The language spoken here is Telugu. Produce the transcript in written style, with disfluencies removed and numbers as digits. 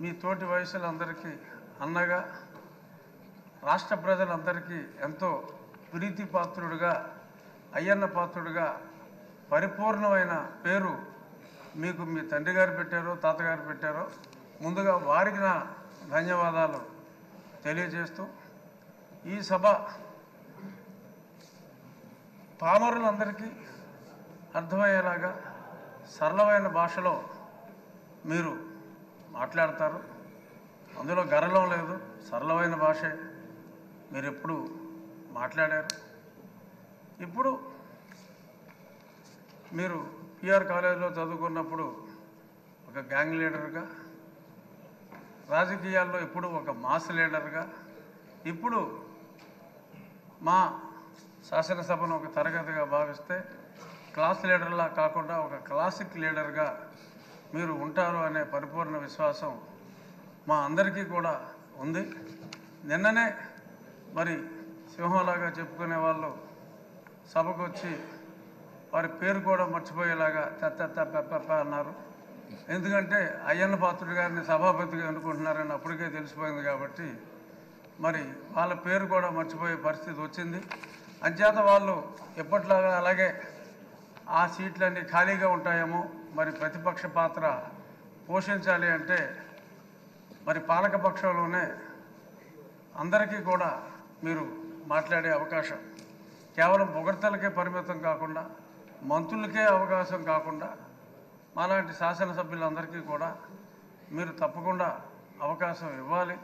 మీ తోటి వయసులందరికీ అన్నగా రాష్ట్ర ప్రజలందరికీ ఎంతో ప్రీతిపాత్రుడిగా అయ్యన్న పాత్రుడిగా పరిపూర్ణమైన పేరు మీకు మీ తండ్రి గారు పెట్టారో తాతగారు పెట్టారో ముందుగా వారికి నా ధన్యవాదాలు తెలియజేస్తూ ఈ సభ పామరులందరికీ అర్థమయ్యేలాగా సరళమైన భాషలో మీరు మాట్లాడతారు. అందులో గరళం లేదు, సరళమైన భాషే మీరు ఎప్పుడు మాట్లాడారు. ఇప్పుడు మీరు పిఆర్ కాలేజీలో చదువుకున్నప్పుడు ఒక గ్యాంగ్ లీడర్గా, రాజకీయాల్లో ఇప్పుడు ఒక మాస్ లీడర్గా, ఇప్పుడు మా శాసనసభను ఒక తరగతిగా భావిస్తే క్లాస్ లీడర్లా కాకుండా ఒక క్లాసిక్ లీడర్గా మీరు ఉంటారు అనే పరిపూర్ణ విశ్వాసం మా అందరికీ కూడా ఉంది. నిన్ననే మరి సింహంలాగా చెప్పుకునే వాళ్ళు సభకు వచ్చి వారి పేరు కూడా మర్చిపోయేలాగా పెప్ప అన్నారు. ఎందుకంటే అయ్యన్న పాత్రుడు గారిని సభాపతిగా అనుకుంటున్నారని అప్పటికే తెలిసిపోయింది కాబట్టి మరి వాళ్ళ పేరు కూడా మర్చిపోయే పరిస్థితి వచ్చింది. అంచేత వాళ్ళు ఎప్పట్లాగా అలాగే ఆ సీట్లన్నీ ఖాళీగా ఉంటాయేమో, మరి ప్రతిపక్ష పాత్ర పోషించాలి అంటే మరి పాలకపక్షంలోనే అందరికీ కూడా మీరు మాట్లాడే అవకాశం కేవలం పొగడ్తలకే పరిమితం కాకుండా, మంత్రులకే అవకాశం కాకుండా మాలాంటి శాసనసభ్యులందరికీ కూడా మీరు తప్పకుండా అవకాశం ఇవ్వాలి.